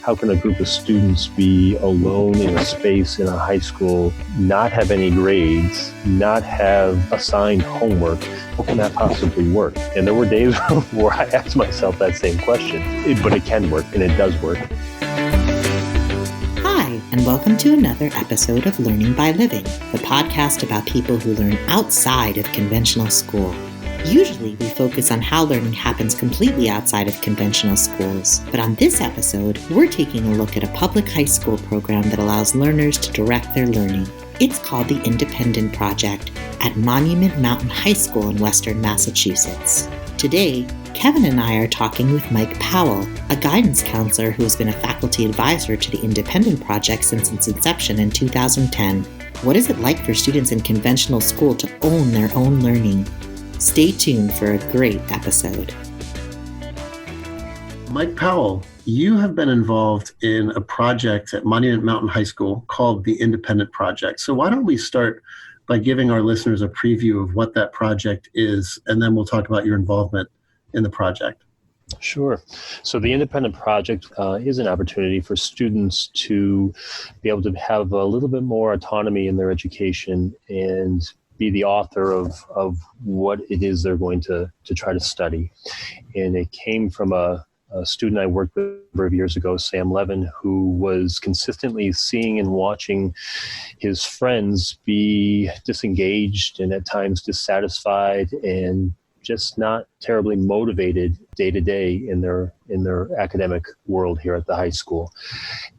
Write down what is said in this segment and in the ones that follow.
How can a group of students be alone in a space in a high school, not have any grades, not have assigned homework? How can that possibly work? And there were days where I asked myself that same question, but it can work, and it does work. Hi, and welcome to another episode of Learning by Living, the podcast about people who learn outside of conventional school. Usually, we focus on how learning happens completely outside of conventional schools. But on this episode, we're taking a look at a public high school program that allows learners to direct their learning. It's called the Independent Project at Monument Mountain High School in Western Massachusetts. Today, Kevin and I are talking with Mike Powell, a guidance counselor who has been a faculty advisor to the Independent Project since its inception in 2010. What is it like for students in conventional school to own their own learning? Stay tuned for a great episode. Mike Powell, you have been involved in a project at Monument Mountain High School called the Independent Project. So why don't we start by giving our listeners a preview of what that project is, and then we'll talk about your involvement in the project. Sure. So the Independent Project is an opportunity for students to be able to have a little bit more autonomy in their education and be the author of what it is they're going to try to study. And it came from a student I worked with a number of years ago, Sam Levin, who was consistently seeing and watching his friends be disengaged and at times dissatisfied and just not terribly motivated day to day in their academic world here at the high school.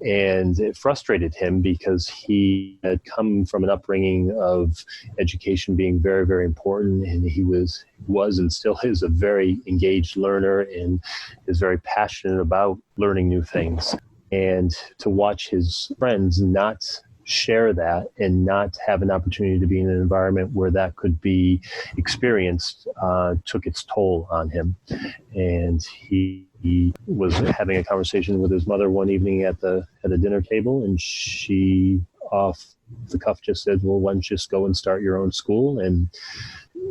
And it frustrated him because he had come from an upbringing of education being very, very important. And he was and still is a very engaged learner and is very passionate about learning new things. And to watch his friends not share that and not have an opportunity to be in an environment where that could be experienced took its toll on him. And he was having a conversation with his mother one evening at a dinner table, and she off the cuff just said, well, why don't you just go and start your own school? And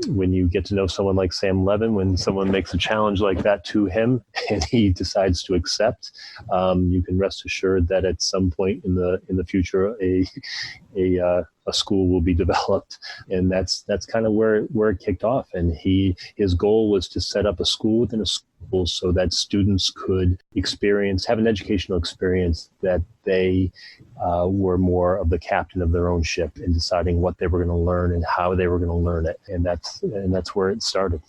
when you get to know someone like Sam Levin, when someone makes a challenge like that to him and he decides to accept, you can rest assured that at some point in the future, a school will be developed. And that's kind of where it kicked off. And his goal was to set up a school within a school so that students could have an educational experience that they were more of the captain of their own ship in deciding what they were going to learn and how they were going to learn it. And that's where it started.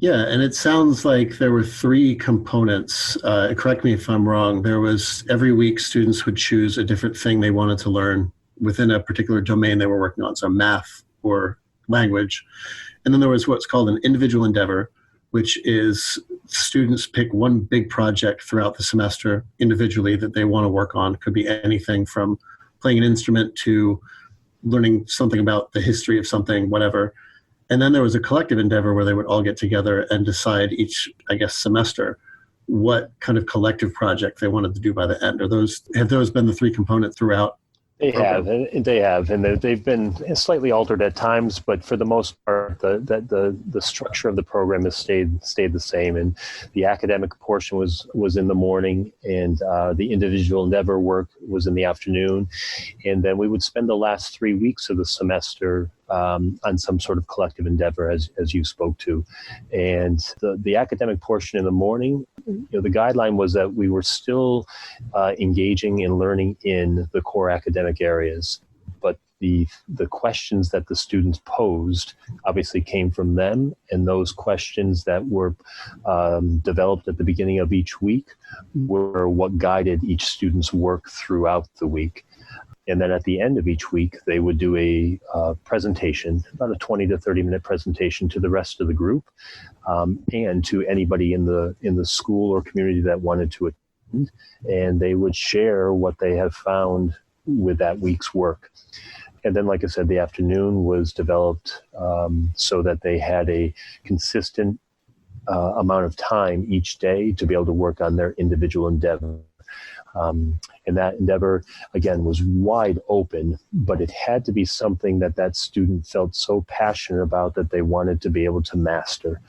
Yeah, and it sounds like there were three components. Correct me if I'm wrong. There was every week students would choose a different thing they wanted to learn within a particular domain they were working on, so math or language. And then there was what's called an individual endeavor, which is students pick one big project throughout the semester individually that they want to work on. It could be anything from playing an instrument to learning something about the history of something, whatever. And then there was a collective endeavor where they would all get together and decide each, semester what kind of collective project they wanted to do by the end. Have those been the three components throughout? They have, and they've been slightly altered at times, but for the most part, the structure of the program has stayed the same. And the academic portion was in the morning, and the individual endeavor work was in the afternoon, and then we would spend the last 3 weeks of the semester on some sort of collective endeavor, as you spoke to. And the academic portion in the morning, the guideline was that we were still engaging and learning in the core academic areas, but the questions that the students posed obviously came from them, and those questions that were developed at the beginning of each week were what guided each student's work throughout the week. And then at the end of each week, they would do a presentation, about a 20 to 30 minute presentation to the rest of the group and to anybody in the school or community that wanted to attend. And they would share what they have found with that week's work. And then, like I said, the afternoon was developed so that they had a consistent amount of time each day to be able to work on their individual endeavor. And that endeavor, again, was wide open, but it had to be something that student felt so passionate about that they wanted to be able to master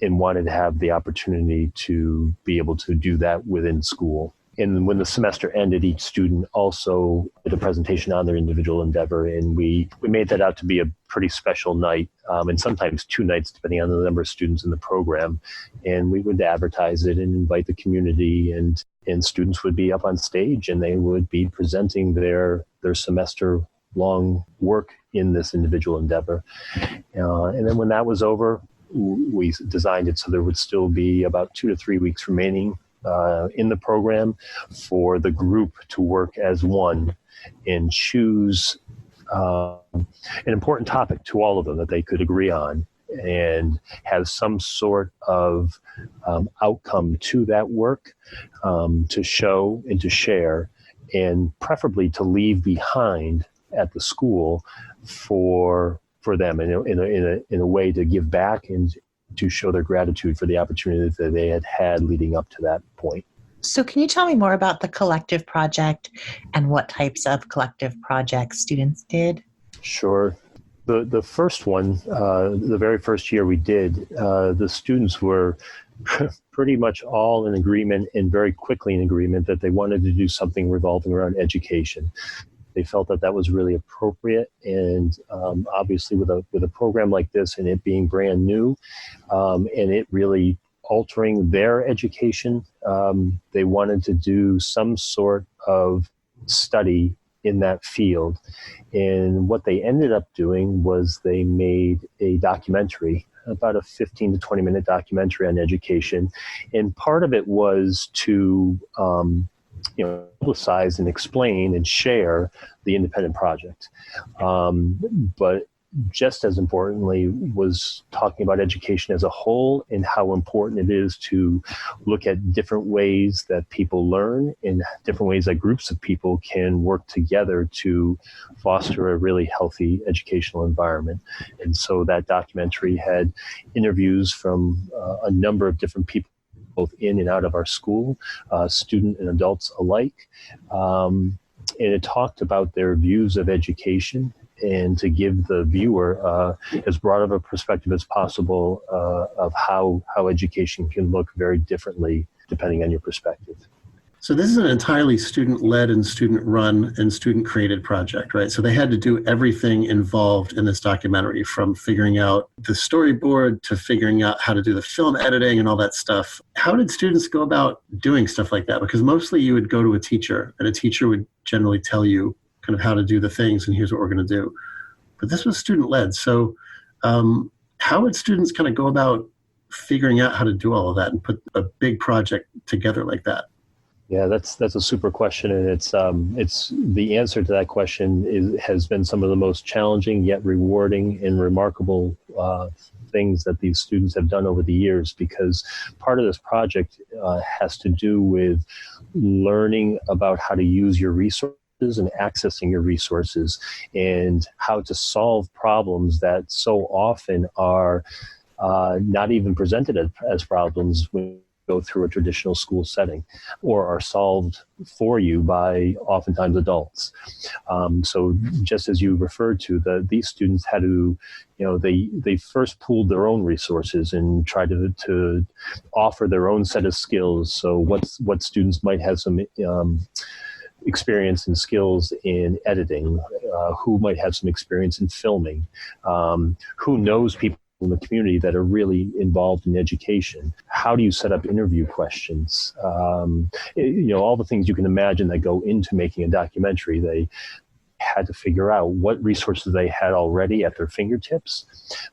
and wanted to have the opportunity to be able to do that within school. And when the semester ended, each student also did a presentation on their individual endeavor. And we made that out to be a pretty special night, and sometimes 2 nights, depending on the number of students in the program. And we would advertise it and invite the community, and students would be up on stage and they would be presenting their semester-long work in this individual endeavor. And then when that was over, we designed it so there would still be about 2 to 3 weeks remaining in the program for the group to work as one and choose an important topic to all of them that they could agree on and have some sort of outcome to that work to show and to share, and preferably to leave behind at the school for them in a way to give back and to show their gratitude for the opportunity that they had leading up to that point. So can you tell me more about the collective project and what types of collective projects students did? Sure. The first one, the very first year we did, the students were pretty much all in agreement, and very quickly in agreement, that they wanted to do something revolving around education. They felt that was really appropriate, and obviously with a program like this and it being brand new, and it really altering their education, they wanted to do some sort of study in that field. And what they ended up doing was they made a documentary, about a 15 to 20 minute documentary on education. And part of it was to publicize and explain and share the independent project. But just as importantly was talking about education as a whole and how important it is to look at different ways that people learn and different ways that groups of people can work together to foster a really healthy educational environment. And so that documentary had interviews from a number of different people, both in and out of our school, student and adults alike. And it talked about their views of education, and to give the viewer as broad of a perspective as possible of how education can look very differently depending on your perspective. So this is an entirely student-led and student-run and student-created project, right? So they had to do everything involved in this documentary, from figuring out the storyboard to figuring out how to do the film editing and all that stuff. How did students go about doing stuff like that? Because mostly you would go to a teacher, and a teacher would generally tell you kind of how to do the things, and here's what we're going to do. But this was student-led. So how would students kind of go about figuring out how to do all of that and put a big project together like that? Yeah, that's a super question, and it's the answer to that question has been some of the most challenging yet rewarding and remarkable things that these students have done over the years, because part of this project has to do with learning about how to use your resources and accessing your resources, and how to solve problems that so often are not even presented as problems when you go through a traditional school setting, or are solved for you by oftentimes adults. So just as you referred to, these students had to, they first pooled their own resources and tried to offer their own set of skills. So what students might have some experience and skills in editing, who might have some experience in filming, who knows people in the community that are really involved in education. How do you set up interview questions? All the things you can imagine that go into making a documentary. They had to figure out what resources they had already at their fingertips.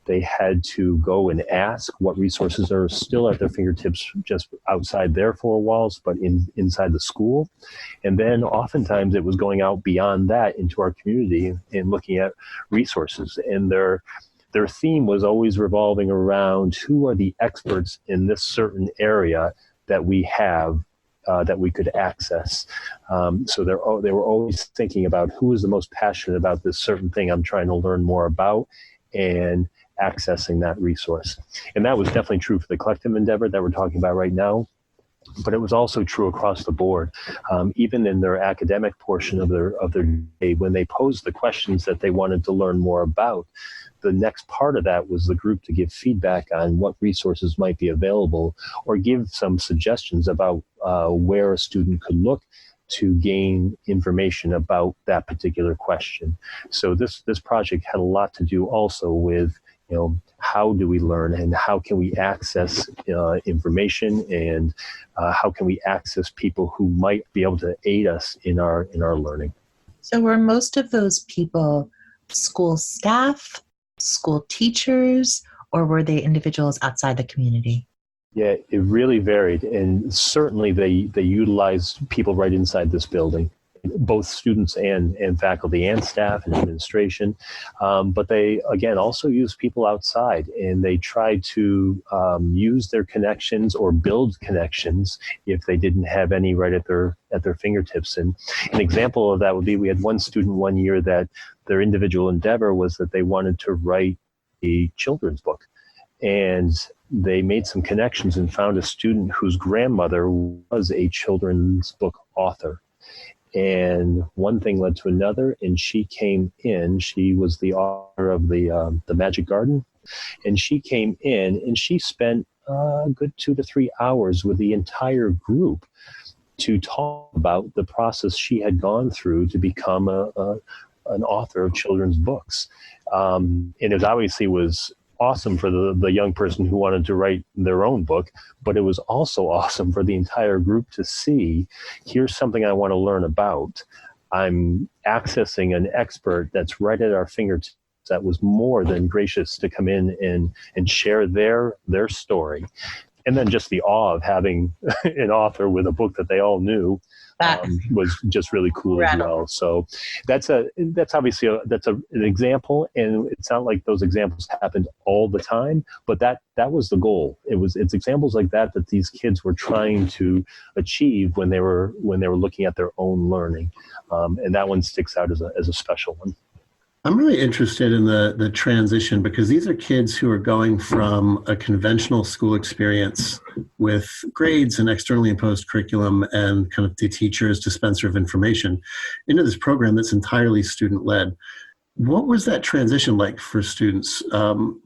They had to go and ask what resources are still at their fingertips just outside their four walls, but inside the school. And then oftentimes it was going out beyond that into our community and looking at resources. And their theme was always revolving around who are the experts in this certain area that we have that we could access. So they were always thinking about who is the most passionate about this certain thing I'm trying to learn more about, and accessing that resource. And that was definitely true for the collective endeavor that we're talking about right now. But it was also true across the board, even in their academic portion of their day, when they posed the questions that they wanted to learn more about. The next part of that was the group to give feedback on what resources might be available, or give some suggestions about where a student could look to gain information about that particular question. So this project had a lot to do also with, how do we learn and how can we access information, and how can we access people who might be able to aid us in our learning. So were most of those people school staff, school teachers, or were they individuals outside the community? Yeah, it really varied, and certainly they utilized people right inside this building, both students and faculty and staff and administration. But they, again, also used people outside, and they tried to use their connections or build connections if they didn't have any right at their fingertips. And an example of that would be, we had one student one year that their individual endeavor was that they wanted to write a children's book. And they made some connections and found a student whose grandmother was a children's book author. And one thing led to another, and she came in. She was the author of the Magic Garden, and she came in and she spent a good 2 to 3 hours with the entire group to talk about the process she had gone through to become an author of children's books. And it obviously was awesome for the young person who wanted to write their own book, but it was also awesome for the entire group to see, here's something I want to learn about. I'm accessing an expert that's right at our fingertips that was more than gracious to come in and share their story. And then just the awe of having an author with a book that they all knew was just really cool as well. So that's obviously an example, and it's not like those examples happened all the time, but that was the goal. It's examples like that these kids were trying to achieve when they were looking at their own learning, and that one sticks out as a special one. I'm really interested in the transition, because these are kids who are going from a conventional school experience with grades and externally imposed curriculum and kind of the teacher's dispenser of information into this program that's entirely student-led. What was that transition like for students?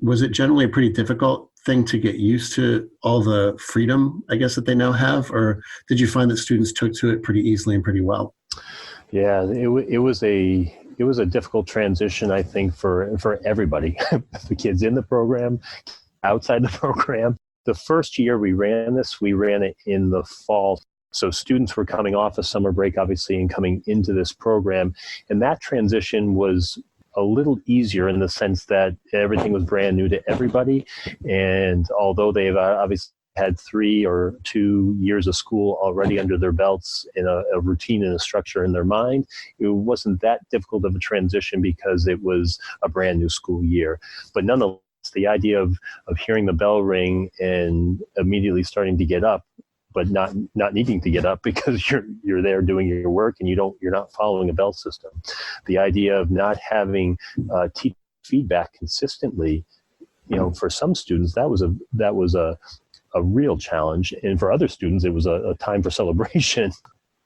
Was it generally a pretty difficult thing to get used to all the freedom, I guess, that they now have? Or did you find that students took to it pretty easily and pretty well? Yeah, it was a difficult transition, I think, for everybody, the kids in the program, outside the program. The first year we ran it in the fall. So students were coming off a summer break, obviously, and coming into this program. And that transition was a little easier in the sense that everything was brand new to everybody. And although they've obviously had 3 or 2 years of school already under their belts in a routine and a structure in their mind, it wasn't that difficult of a transition because it was a brand new school year. But nonetheless, the idea of hearing the bell ring and immediately starting to get up, but not needing to get up because you're there doing your work and you're not following a bell system. The idea of not having teacher feedback consistently, for some students that was a real challenge, and for other students it was a time for celebration.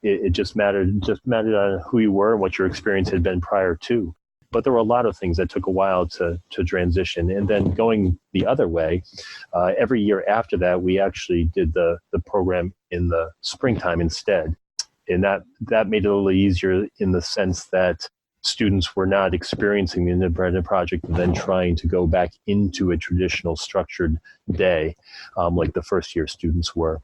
It just mattered on who you were and what your experience had been prior to. But there were a lot of things that took a while to transition. And then going the other way, every year after that, we actually did the program in the springtime instead. And that made it a little easier in the sense that students were not experiencing the independent project and then trying to go back into a traditional structured day like the first year students were.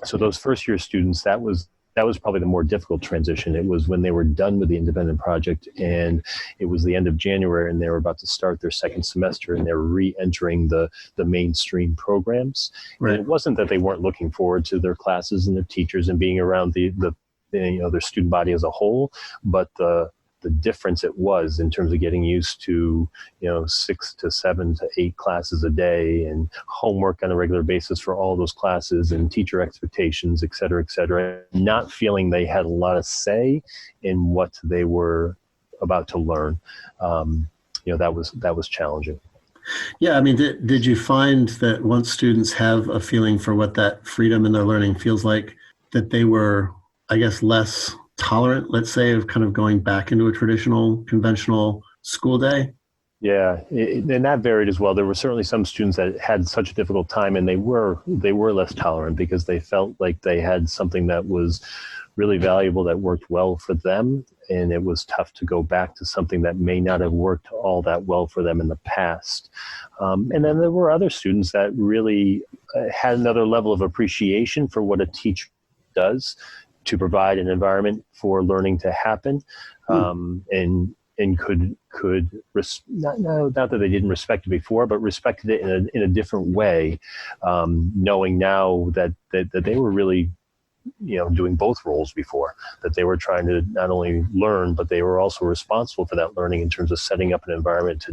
So those first year students, that was probably the more difficult transition. It was when they were done with the independent project, and it was the end of January, and they were about to start their second semester, and they were re-entering the mainstream programs. Right. And it wasn't that they weren't looking forward to their classes and their teachers and being around their student body as a whole, but the difference it was in terms of getting used to 6 to 7 to 8 classes a day and homework on a regular basis for all those classes and teacher expectations, et cetera, not feeling they had a lot of say in what they were about to learn. That was challenging. Yeah, I mean, did you find that once students have a feeling for what that freedom in their learning feels like, that they were, I guess, less tolerant, let's say, of kind of going back into a traditional, conventional school day? Yeah, and that varied as well. There were certainly some students that had such a difficult time, and they were less tolerant because they felt like they had something that was really valuable that worked well for them, and it was tough to go back to something that may not have worked all that well for them in the past. And then there were other students that really had another level of appreciation for what a teacher does to provide an environment for learning to happen, and could not that they didn't respect it before, but respected it in a different way, knowing now that they were really, doing both roles before, that they were trying to not only learn, but they were also responsible for that learning in terms of setting up an environment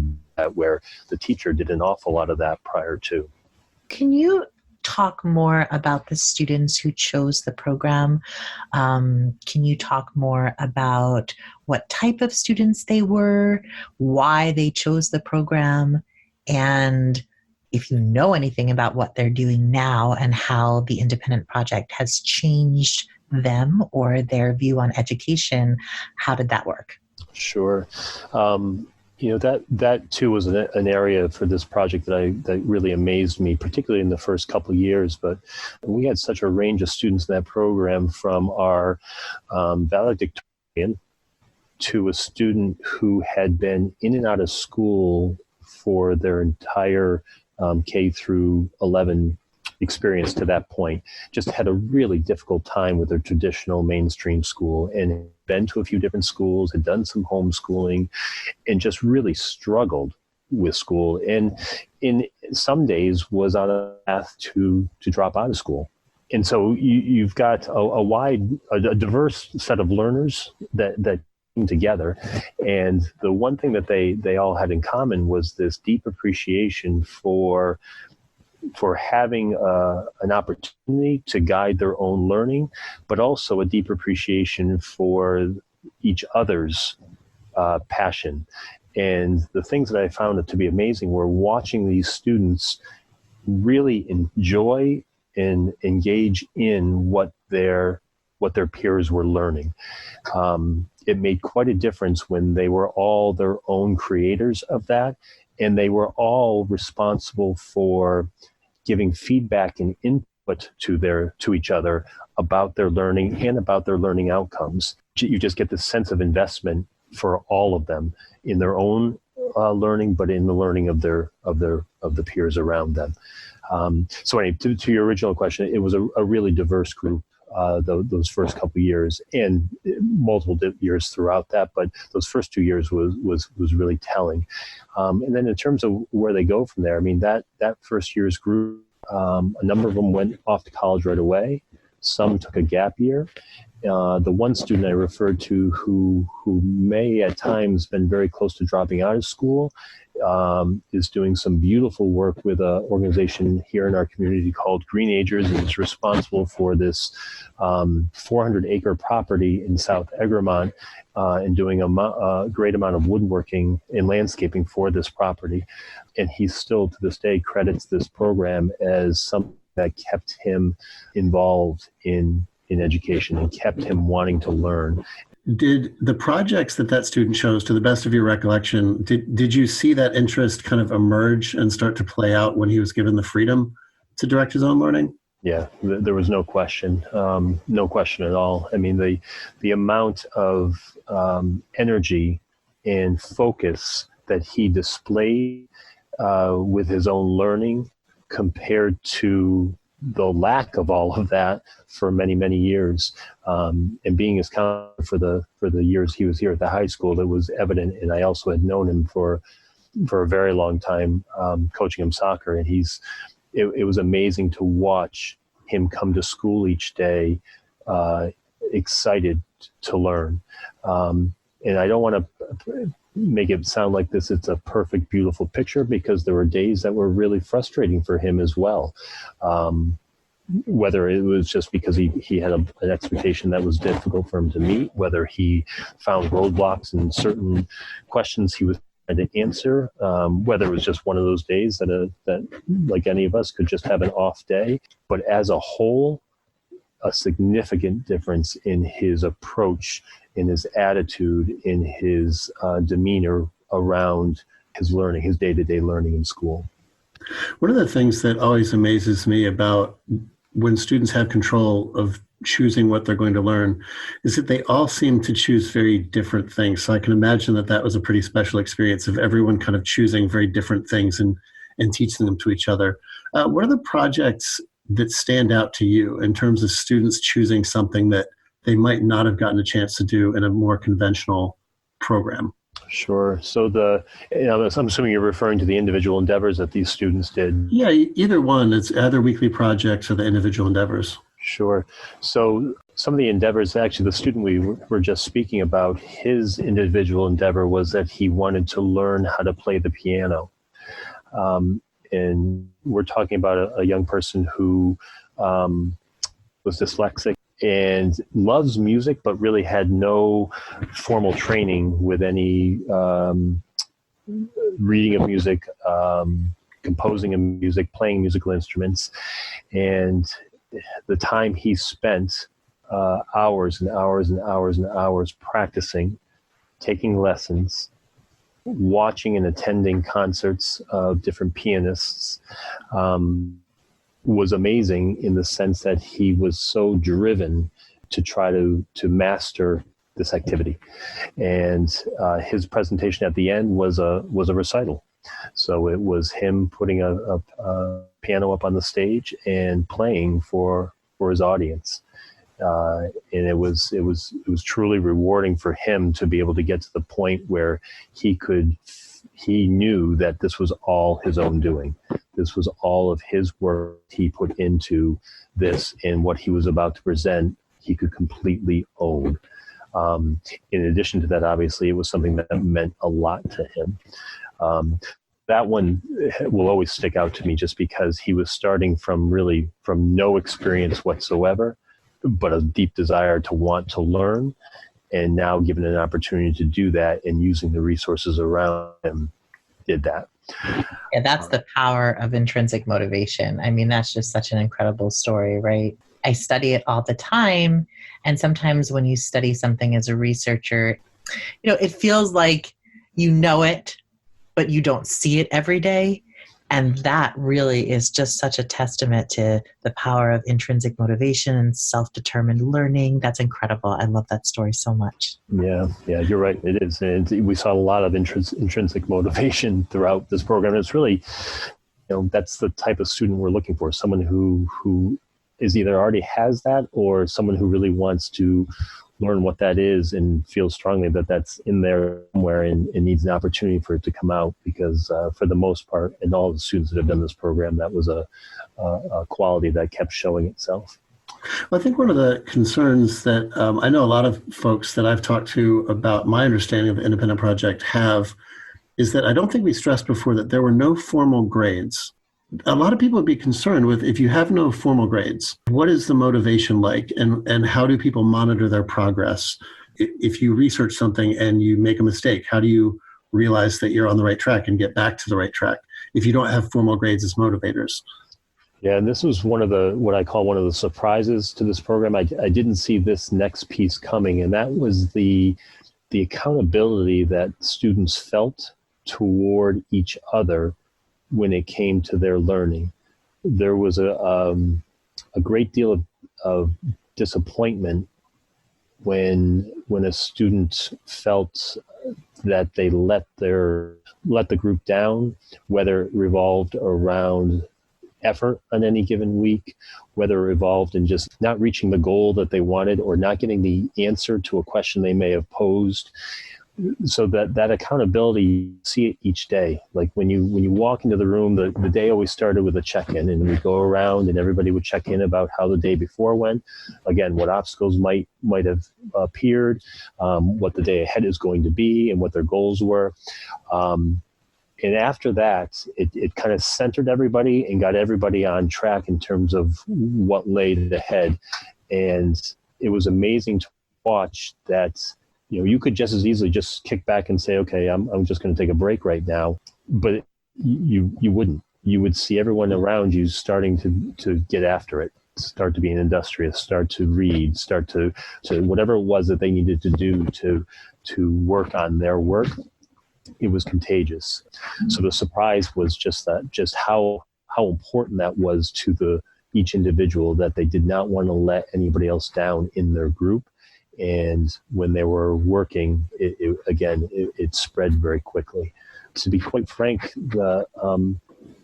where the teacher did an awful lot of that prior to. Can you talk more about the students who chose the program? Can you talk more about what type of students they were, why they chose the program, and if you know anything about what they're doing now and how the Independent Project has changed them or their view on education, how did that work? Sure. That too was an area for this project that really amazed me, particularly in the first couple of years. But we had such a range of students in that program, from our valedictorian to a student who had been in and out of school for their entire K through 11 experience to that point, just had a really difficult time with their traditional mainstream school, and been to a few different schools, had done some homeschooling, and just really struggled with school, and in some days was on a path to drop out of school. And so you've got a diverse set of learners that came together, and the one thing that they all had in common was this deep appreciation for having an opportunity to guide their own learning, but also a deep appreciation for each other's passion. And the things that I found to be amazing were watching these students really enjoy and engage in what their peers were learning. It made quite a difference when they were all their own creators of that, and they were all responsible for giving feedback and input to each other about their learning and about their learning outcomes. You just get this sense of investment for all of them in their own learning, but in the learning of the peers around them. So anyway, to your original question, it was a really diverse group those first couple of years, and multiple years throughout that. But those first 2 years was really telling. And then in terms of where they go from there, I mean, that first year's group, a number of them went off to college right away. Some took a gap year. The one student I referred to who may at times been very close to dropping out of school is doing some beautiful work with an organization here in our community called Green Agers, and is responsible for this 400-acre property in South Egremont, and doing a great amount of woodworking and landscaping for this property. And he still to this day credits this program as something that kept him involved in education and kept him wanting to learn. Did the projects that student chose, to the best of your recollection, did you see that interest kind of emerge and start to play out when he was given the freedom to direct his own learning? Yeah, there was no question at all. I mean, the amount of energy and focus that he displayed with his own learning compared to the lack of all of that for many, many years, and being his counselor for the years he was here at the high school, that was evident. And I also had known him for a very long time, coaching him soccer, and it was amazing to watch him come to school each day, excited to learn. And I don't want to make it sound like it's a perfect, beautiful picture, because there were days that were really frustrating for him as well. Whether it was just because he had an expectation that was difficult for him to meet, whether he found roadblocks in certain questions he was trying to answer, whether it was just one of those days that like any of us could just have an off day. But as a whole, a significant difference in his approach, in his attitude, in his demeanor around his learning, his day-to-day learning in school. One of the things that always amazes me about when students have control of choosing what they're going to learn is that they all seem to choose very different things. So I can imagine that that was a pretty special experience of everyone kind of choosing very different things and teaching them to each other. What are the projects that stand out to you in terms of students choosing something that they might not have gotten a chance to do in a more conventional program? Sure. So I'm assuming you're referring to the individual endeavors that these students did. Yeah, either one. It's either weekly projects or the individual endeavors. Sure. So some of the endeavors, actually the student we were just speaking about, his individual endeavor was that he wanted to learn how to play the piano. And we're talking about a young person who was dyslexic and loves music, but really had no formal training with any reading of music, composing of music, playing musical instruments. And the time he spent hours and hours and hours and hours practicing, taking lessons, watching and attending concerts of different pianists, was amazing in the sense that he was so driven to try to master this activity. And his presentation at the end was a recital. So it was him putting a piano up on the stage and playing for his audience. And it was truly rewarding for him to be able to get to the point where he knew that this was all his own doing. This was all of his work he put into this, and what he was about to present, he could completely own. In addition to that, obviously, it was something that meant a lot to him. That one will always stick out to me just because he was starting from no experience whatsoever, but a deep desire to want to learn, and now given an opportunity to do that and using the resources around him, did that. Yeah, that's the power of intrinsic motivation. I mean, that's just such an incredible story, right? I study it all the time. And sometimes when you study something as a researcher, it feels like you know it, but you don't see it every day. And that really is just such a testament to the power of intrinsic motivation and self-determined learning. That's incredible. I love that story so much. Yeah, you're right. It is. And we saw a lot of intrinsic motivation throughout this program. And it's really, that's the type of student we're looking for, someone who is either already has that or someone who really wants to learn what that is and feels strongly that that's in there somewhere and needs an opportunity for it to come out, because for the most part, and all the students that have done this program, that was a quality that kept showing itself. Well, I think one of the concerns that I know a lot of folks that I've talked to about my understanding of the Independent Project have is that I don't think we stressed before that there were no formal grades. A lot of people would be concerned with, if you have no formal grades, what is the motivation like, and how do people monitor their progress? If you research something and you make a mistake, how do you realize that you're on the right track and get back to the right track if you don't have formal grades as motivators? Yeah, and this was what I call one of the surprises to this program. I didn't see this next piece coming, and that was the accountability that students felt toward each other when it came to their learning. There was a great deal of disappointment when a student felt that they let the group down, whether it revolved around effort on any given week, whether it revolved in just not reaching the goal that they wanted or not getting the answer to a question they may have posed. So that accountability, you see it each day. Like when you walk into the room, the day always started with a check-in, and we'd go around and everybody would check in about how the day before went. Again, what obstacles might have appeared, what the day ahead is going to be, and what their goals were. And after that, it kind of centered everybody and got everybody on track in terms of what lay ahead. And it was amazing to watch that. You could just as easily just kick back and say, okay, I'm just going to take a break right now. But you wouldn't. You would see everyone around you starting to get after it, start to be an industrious, start to read, start to whatever it was that they needed to do to work on their work. it was contagious. So the surprise was just how important that was to each individual, that they did not want to let anybody else down in their group. And when they were working, it spread very quickly. To be quite frank,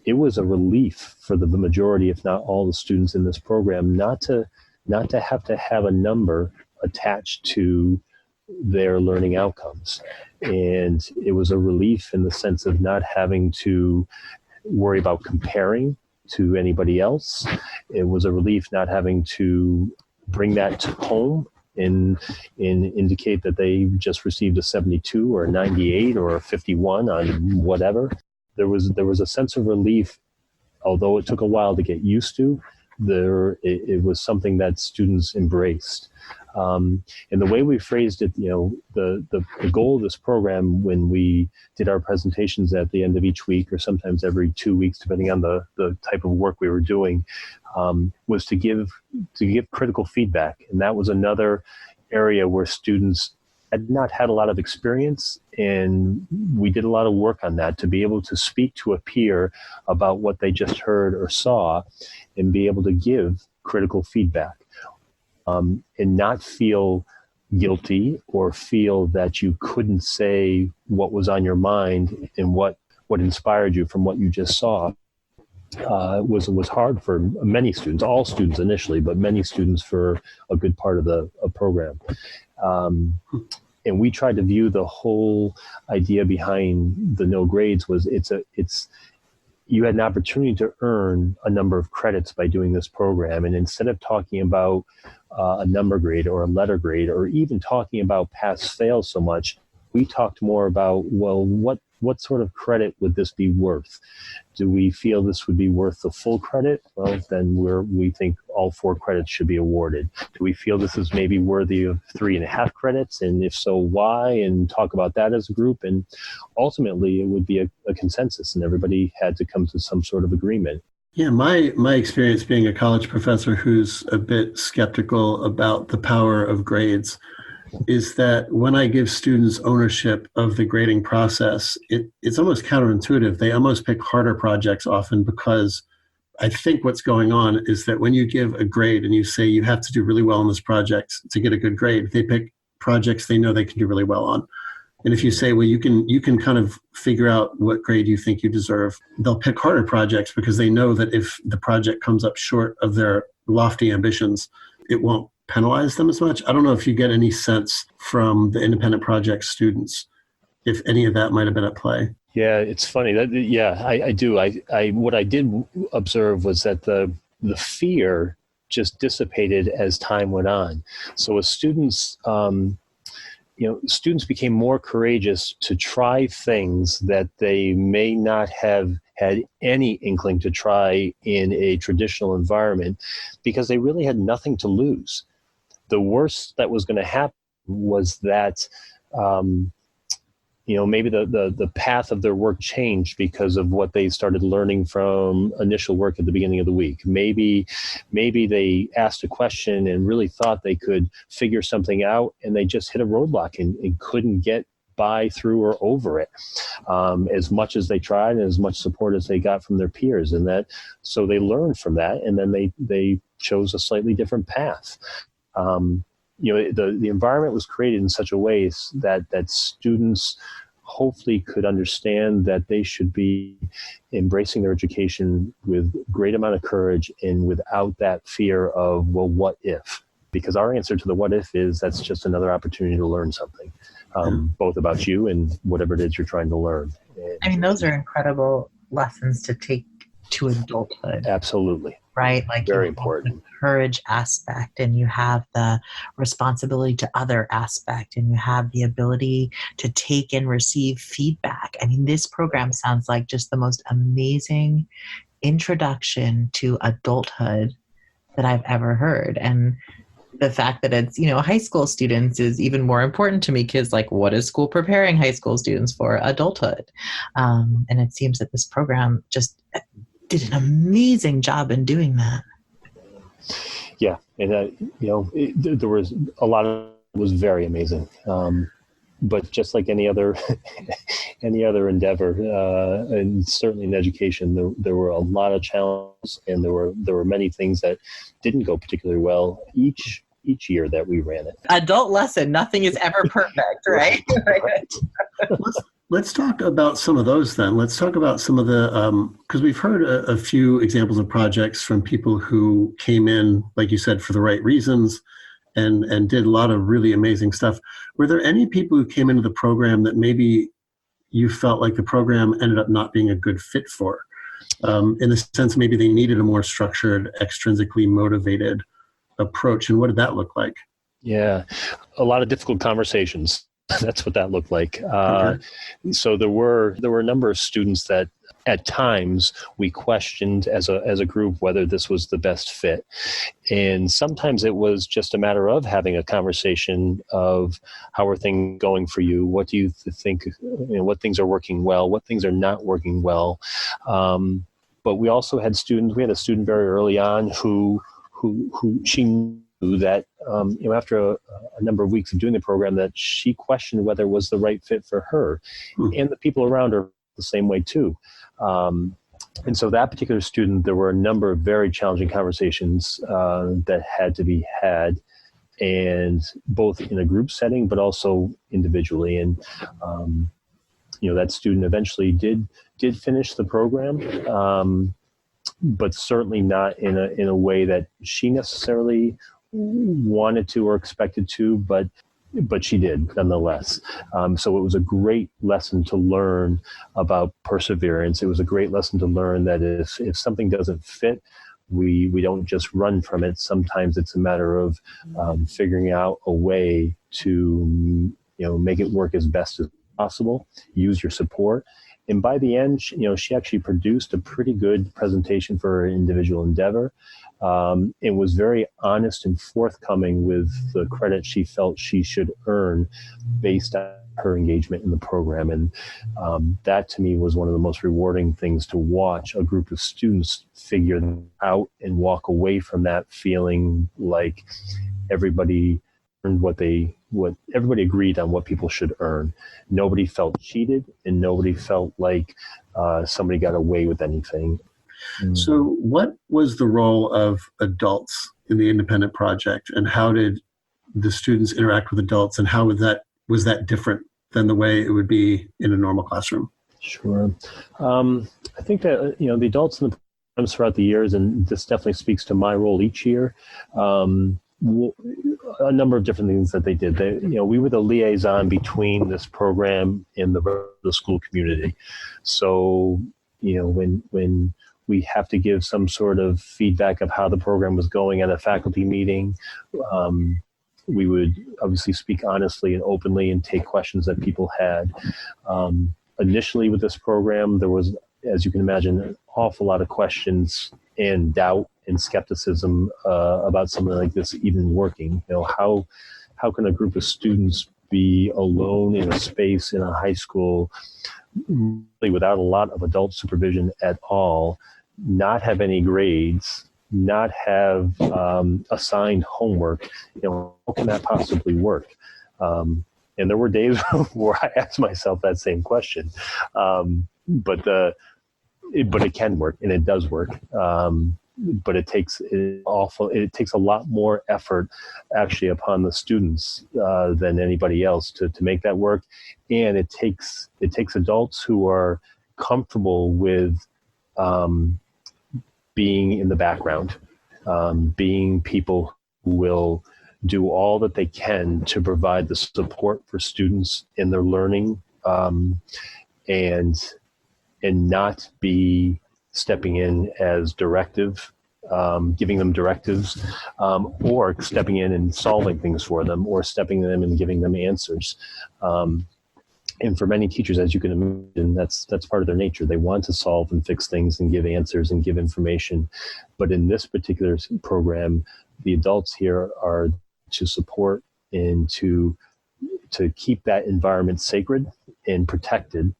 it was a relief for the majority, if not all, the students in this program not to have a number attached to their learning outcomes. And it was a relief in the sense of not having to worry about comparing to anybody else. It was a relief not having to bring that to home and indicate that they just received a 72 or a 98 or a 51 on whatever. There was a sense of relief, although it took a while to get used to. It was something that students embraced. And the way we phrased it, the goal of this program, when we did our presentations at the end of each week, or sometimes every 2 weeks, depending on the type of work we were doing, was to give critical feedback. And that was another area where students had not had a lot of experience, and we did a lot of work on that, to be able to speak to a peer about what they just heard or saw and be able to give critical feedback, and not feel guilty or feel that you couldn't say what was on your mind and what inspired you from what you just saw. Was hard for many students, all students initially, but many students for a good part of the program. And we tried to view the whole idea behind the no grades was you had an opportunity to earn a number of credits by doing this program. And instead of talking about a number grade or a letter grade, or even talking about pass fail so much, we talked more about, well, what sort of credit would this be worth? Do we feel this would be worth the full credit? Well, then we think all 4 credits should be awarded. Do we feel this is maybe worthy of 3.5 credits? And if so, why? And talk about that as a group. And ultimately, it would be a consensus, and everybody had to come to some sort of agreement. Yeah, my experience being a college professor who's a bit skeptical about the power of grades is that when I give students ownership of the grading process, it's almost counterintuitive. They almost pick harder projects often, because I think what's going on is that when you give a grade and you say you have to do really well on this project to get a good grade, they pick projects they know they can do really well on. And if you say, well, you can kind of figure out what grade you think you deserve, they'll pick harder projects because they know that if the project comes up short of their lofty ambitions, it won't penalize them as much. I don't know if you get any sense from the independent project students if any of that might have been at play. Yeah, it's funny. I do. What I did observe was that the fear just dissipated as time went on. So as students, students became more courageous to try things that they may not have had any inkling to try in a traditional environment, because they really had nothing to lose. The worst that was going to happen was that, maybe the path of their work changed because of what they started learning from initial work at the beginning of the week. Maybe they asked a question and really thought they could figure something out, and they just hit a roadblock and couldn't get by, through, or over it, as much as they tried and as much support as they got from their peers. And so they learned from that, and then they chose a slightly different path. The environment was created in such a way that students hopefully could understand that they should be embracing their education with great amount of courage and without that fear of, well, what if? Because our answer to the what if is that's just another opportunity to learn something, both about you and whatever it is you're trying to learn. And those are incredible lessons to take to adulthood. Absolutely. Right? Like, very important. The courage aspect, and you have the responsibility to other aspect, and you have the ability to take and receive feedback. This program sounds like just the most amazing introduction to adulthood that I've ever heard. And the fact that it's, high school students is even more important to me, because what is school preparing high school students for? Adulthood. And it seems that this program just did an amazing job in doing that. Yeah. And, there was a lot of, it was very amazing. but just like any other any other endeavor, and certainly in education, there were a lot of challenges, and there were many things that didn't go particularly well each year that we ran it. Adult lesson: nothing is ever perfect, right? Right. Let's talk about some of those then. Let's talk about some of the, because we've heard a few examples of projects from people who came in, like you said, for the right reasons and did a lot of really amazing stuff. Were there any people who came into the program that maybe you felt like the program ended up not being a good fit for? In the sense maybe they needed a more structured, extrinsically motivated approach. And what did that look like? Yeah, a lot of difficult conversations. That's what that looked like. So there were a number of students that at times we questioned as a group whether this was the best fit. And sometimes it was just a matter of having a conversation of how are things going for you? What do you think, what things are working well? What things are not working well? But we also had we had a student very early on who she knew that, after a number of weeks of doing the program, that she questioned whether it was the right fit for her. And the people around her the same way too. And so that particular student, there were a number of very challenging conversations that had to be had, and both in a group setting, but also individually. And, that student eventually did finish the program, but certainly not in a way that she necessarily wanted to or expected to, but she did nonetheless. So it was a great lesson to learn about perseverance. It was a great lesson to learn that if something doesn't fit, we don't just run from it. Sometimes it's a matter of figuring out a way to make it work as best as possible. Use your support. And by the end, she actually produced a pretty good presentation for her individual endeavor. It was very honest and forthcoming with the credit she felt she should earn based on her engagement in the program. And that to me was one of the most rewarding things, to watch a group of students figure out and walk away from that feeling like everybody earned what everybody agreed on what people should earn. Nobody felt cheated, and nobody felt like somebody got away with anything. So what was the role of adults in the independent project, and how did the students interact with adults, and how was that different than the way it would be in a normal classroom? Sure. I think that, the adults in the programs throughout the years, and this definitely speaks to my role each year, a number of different things that they did. We were the liaison between this program and the school community. So, when we have to give some sort of feedback of how the program was going at a faculty meeting, we would obviously speak honestly and openly and take questions that people had. Initially with this program, there was, as you can imagine, an awful lot of questions and doubt and skepticism about something like this even working. How can a group of students be alone in a space in a high school, really without a lot of adult supervision at all, not have any grades, not have assigned homework? How can that possibly work? And there were days where I asked myself that same question. But it can work, and it does work. But it takes a lot more effort actually upon the students than anybody else to make that work. And it takes adults who are comfortable with being in the background, being people who will do all that they can to provide the support for students in their learning, and not be stepping in as directive, giving them directives, or stepping in and solving things for them, or stepping in and giving them answers. And for many teachers, as you can imagine, that's part of their nature. They want to solve and fix things and give answers and give information. But in this particular program, the adults here are to support and to keep that environment sacred and protected,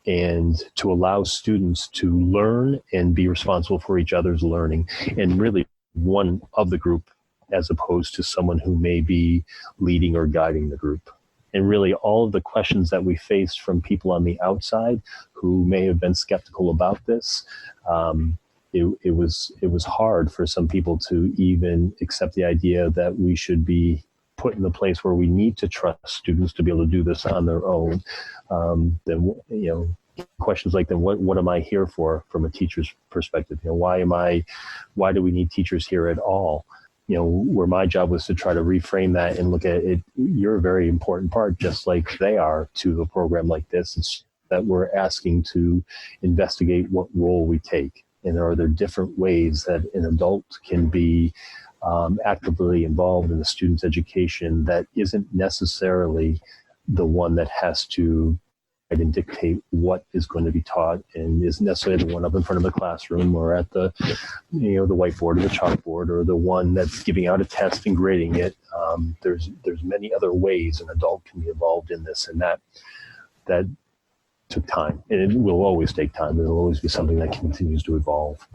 and to allow students to learn and be responsible for each other's learning, and really one of the group as opposed to someone who may be leading or guiding the group. And really all of the questions that we faced from people on the outside who may have been skeptical about this, it was hard for some people to even accept the idea that we should be put in the place where we need to trust students to be able to do this on their own. Then, questions like, then what am I here for from a teacher's perspective? Why do we need teachers here at all? Where my job was to try to reframe that and look at it, you're a very important part, just like they are to a program like this. It's that we're asking to investigate what role we take. And are there different ways that an adult can be actively involved in the student's education that isn't necessarily the one that has to and dictate what is going to be taught, and isn't necessarily the one up in front of the classroom or at the whiteboard or the chalkboard, or the one that's giving out a test and grading it. There's many other ways an adult can be involved in this, and that took time, and it will always take time. It will always be something that continues to evolve.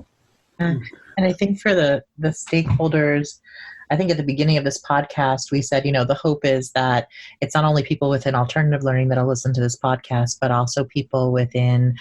And I think for the stakeholders, I think at the beginning of this podcast, we said, the hope is that it's not only people within alternative learning that'll listen to this podcast, but also people within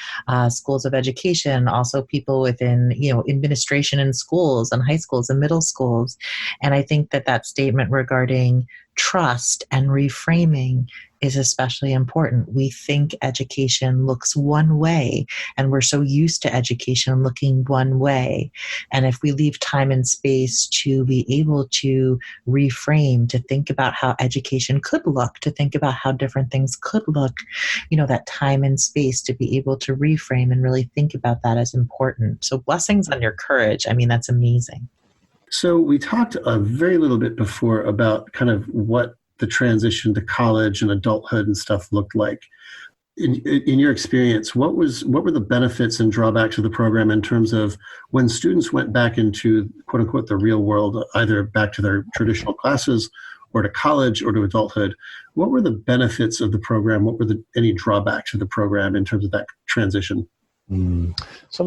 schools of education, also people within, administration in schools and high schools and middle schools. And I think that statement regarding trust and reframing is especially important. We think education looks one way, and we're so used to education looking one way. And if we leave time and space to be able to reframe, to think about how education could look, to think about how different things could look, that time and space to be able to reframe and really think about that is important. So blessings on your courage. I mean, that's amazing. So we talked a very little bit before about kind of what the transition to college and adulthood and stuff looked like. In your experience, what were the benefits and drawbacks of the program in terms of when students went back into, quote unquote, the real world, either back to their traditional classes or to college or to adulthood? What were the benefits of the program? What were any drawbacks of the program in terms of that transition? Some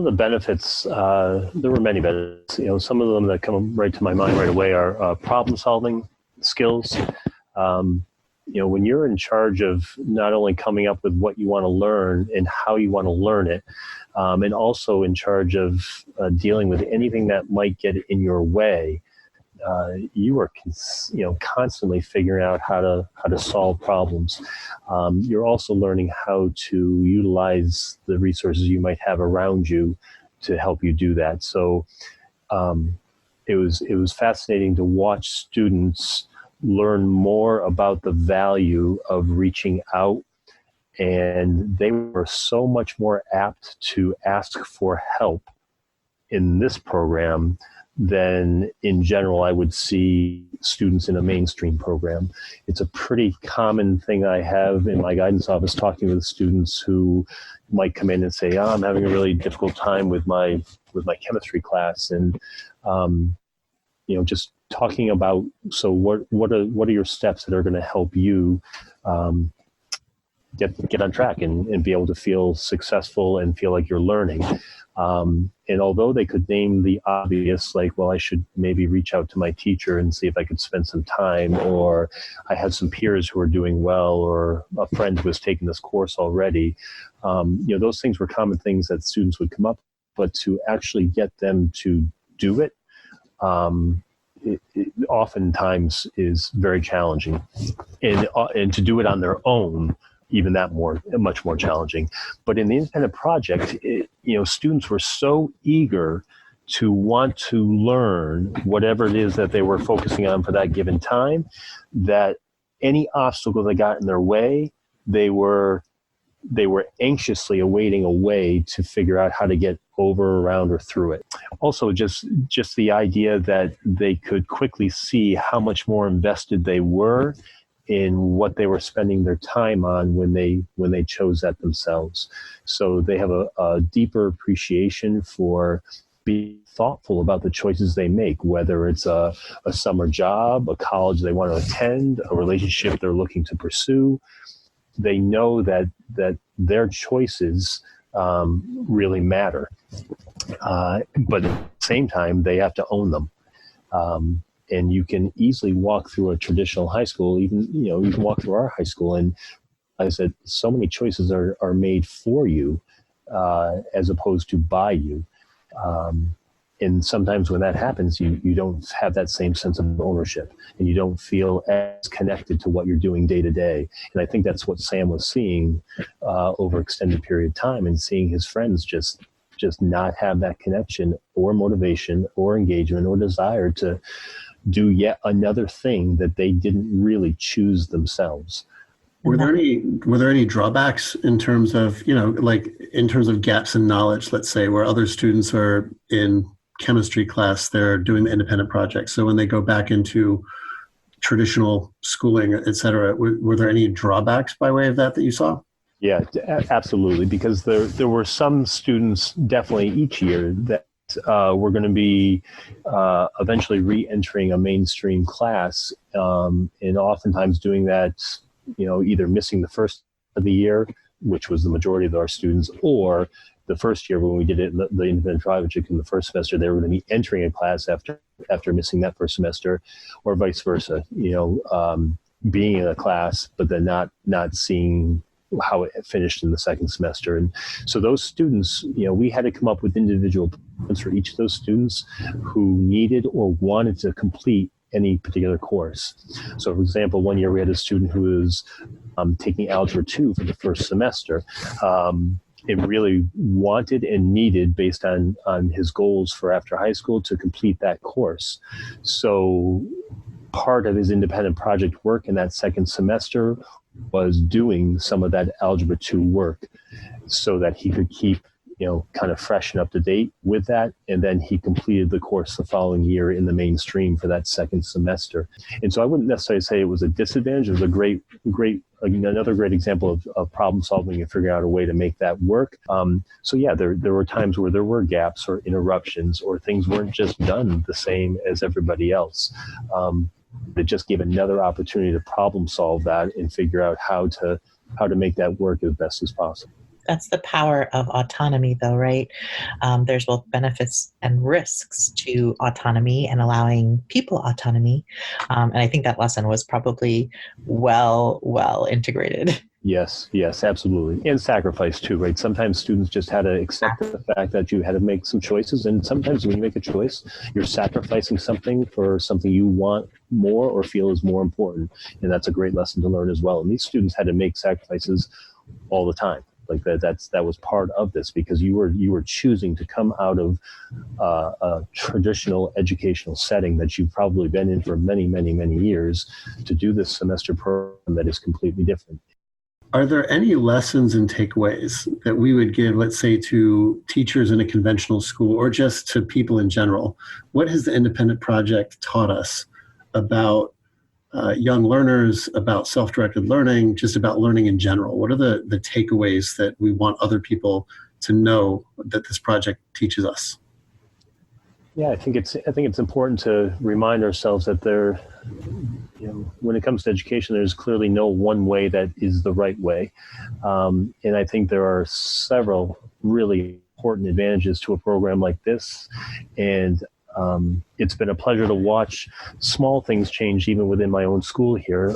of the benefits, there were many benefits. Some of them that come right to my mind right away are problem-solving skills. When you're in charge of not only coming up with what you want to learn and how you want to learn it, and also in charge of dealing with anything that might get in your way, you are constantly figuring out how to solve problems. You're also learning how to utilize the resources you might have around you to help you do that. So it was fascinating to watch students learn more about the value of reaching out, and they were so much more apt to ask for help in this program than in general I would see students in a mainstream program. It's a pretty common thing I have in my guidance office, talking with students who might come in and say, I'm having a really difficult time with my chemistry class, and just talking about, so what are your steps that are going to help you get on track and be able to feel successful and feel like you're learning. And although they could name the obvious, like, well, I should maybe reach out to my teacher and see if I could spend some time, or I have some peers who are doing well, or a friend who has taken this course already. Those things were common things that students would come up, but to actually get them to do it, it oftentimes is very challenging, and to do it on their own, even that much more challenging. But in the independent project, students were so eager to want to learn whatever it is that they were focusing on for that given time, that any obstacle that got in their way, they were anxiously awaiting a way to figure out how to get over, around, or through it. Also, just the idea that they could quickly see how much more invested they were in what they were spending their time on when they chose that themselves. So they have a deeper appreciation for being thoughtful about the choices they make, whether it's a summer job, a college they want to attend, a relationship they're looking to pursue. They know that their choices really matter. But at the same time, they have to own them. And you can easily walk through a traditional high school, even, you can walk through our high school and realize that so many choices are made for you as opposed to by you. And sometimes when that happens, you don't have that same sense of ownership, and you don't feel as connected to what you're doing day to day. And I think that's what Sam was seeing over extended period of time, and seeing his friends just not have that connection or motivation or engagement or desire to do yet another thing that they didn't really choose themselves. Were there any drawbacks in terms of, in terms of gaps in knowledge, let's say, where other students are in chemistry class, they're doing the independent project. So when they go back into traditional schooling, et cetera, were there any drawbacks by way of that you saw? Yeah, absolutely. Because there were some students definitely each year that were going to be eventually re-entering a mainstream class, and oftentimes doing that, either missing the first of the year, which was the majority of our students, or the first year when we did it, the independent project in the first semester, they were going to be entering a class after missing that first semester, or vice versa, being in a class, but then not seeing how it finished in the second semester. And so those students, we had to come up with individual plans for each of those students who needed or wanted to complete any particular course. So for example, one year we had a student who was taking Algebra 2 for the first semester. It really wanted and needed, based on his goals for after high school, to complete that course. So part of his independent project work in that second semester was doing some of that Algebra 2 work so that he could keep, kind of fresh and up to date with that. And then he completed the course the following year in the mainstream for that second semester. And so I wouldn't necessarily say it was a disadvantage. It was a another great example of problem solving and figuring out a way to make that work. So yeah, there were times where there were gaps or interruptions, or things weren't just done the same as everybody else. It just gave another opportunity to problem solve that and figure out how to make that work as best as possible. That's the power of autonomy, though, right? There's both benefits and risks to autonomy and allowing people autonomy. And I think that lesson was probably well integrated. Yes, absolutely. And sacrifice too, right? Sometimes students just had to accept the fact that you had to make some choices. And sometimes when you make a choice, you're sacrificing something for something you want more or feel is more important. And that's a great lesson to learn as well. And these students had to make sacrifices all the time. Like that was part of this, because you were choosing to come out of a traditional educational setting that you've probably been in for many, many, many years, to do this semester program that is completely different. Are there any lessons and takeaways that we would give, let's say, to teachers in a conventional school, or just to people in general? What has the independent project taught us about young learners, about self-directed learning, just about learning in general? What are the takeaways that we want other people to know that this project teaches us? Yeah, I think it's important to remind ourselves that when it comes to education, there's clearly no one way that is the right way. And I think there are several really important advantages to a program like this. And it's been a pleasure to watch small things change even within my own school here.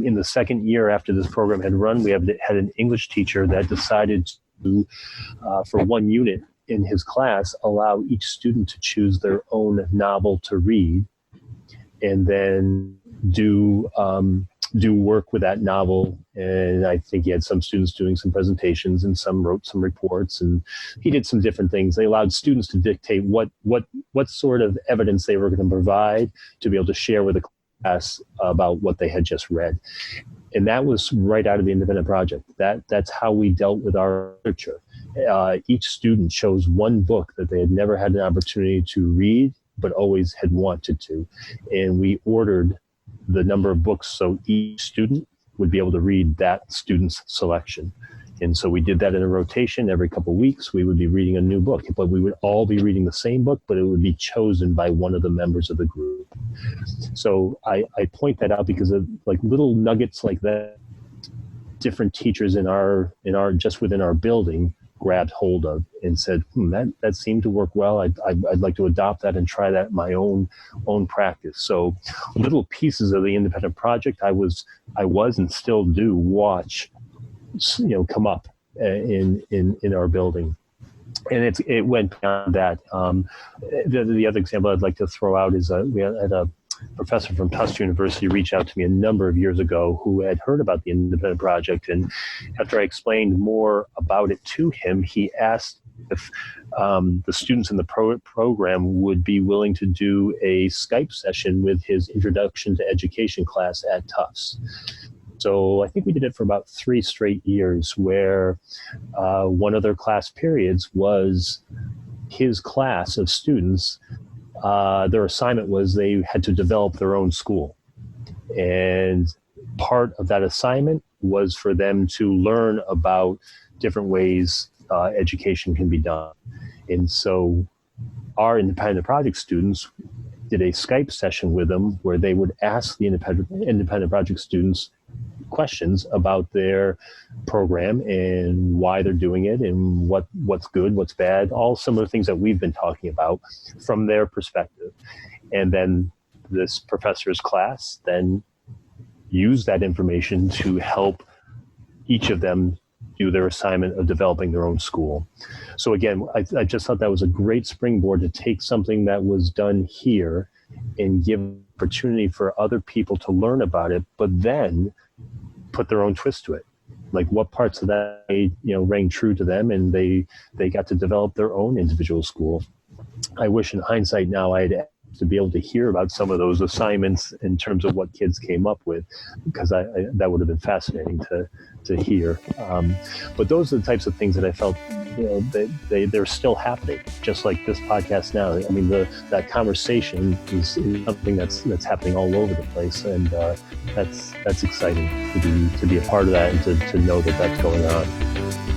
In the second year after this program had run, we had an English teacher that decided to, for one unit in his class, allow each student to choose their own novel to read, and then do work with that novel. And I think he had some students doing some presentations, and some wrote some reports, and he did some different things. They allowed students to dictate what sort of evidence they were going to provide to be able to share with the class about what they had just read. And that was right out of the independent project. That's how we dealt with our literature. Each student chose one book that they had never had an opportunity to read, but always had wanted to. And we ordered the number of books so each student would be able to read that student's selection. And so we did that in a rotation. Every couple of weeks, we would be reading a new book, but we would all be reading the same book, but it would be chosen by one of the members of the group. So I point that out because of like little nuggets like that. Different teachers in our just within our building grabbed hold of and said, that seemed to work well. I'd like to adopt that and try that in my own practice. So little pieces of the independent project I was and still do watch, come up in our building. And it went beyond that. The other example I'd like to throw out is we had a professor from Tufts University reached out to me a number of years ago who had heard about the independent project. And after I explained more about it to him, he asked if the students in the program would be willing to do a Skype session with his Introduction to Education class at Tufts. So I think we did it for about 3 straight years, where one of their class periods was his class of students. Their assignment was they had to develop their own school. And part of that assignment was for them to learn about different ways education can be done. And so our independent project students did a Skype session with them where they would ask the independent project students questions about their program and why they're doing it and what's good, what's bad, all similar things that we've been talking about from their perspective. And then this professor's class then used that information to help each of them do their assignment of developing their own school. So again, I just thought that was a great springboard to take something that was done here and give opportunity for other people to learn about it, but then put their own twist to it. Like what parts of that rang true to them, and they got to develop their own individual school. I wish in hindsight now I'd to be able to hear about some of those assignments in terms of what kids came up with, because that would have been fascinating to hear. But those are the types of things that I felt they're still happening, just like this podcast now. I mean, that conversation is something that's happening all over the place, and that's exciting to be a part of that and to know that that's going on.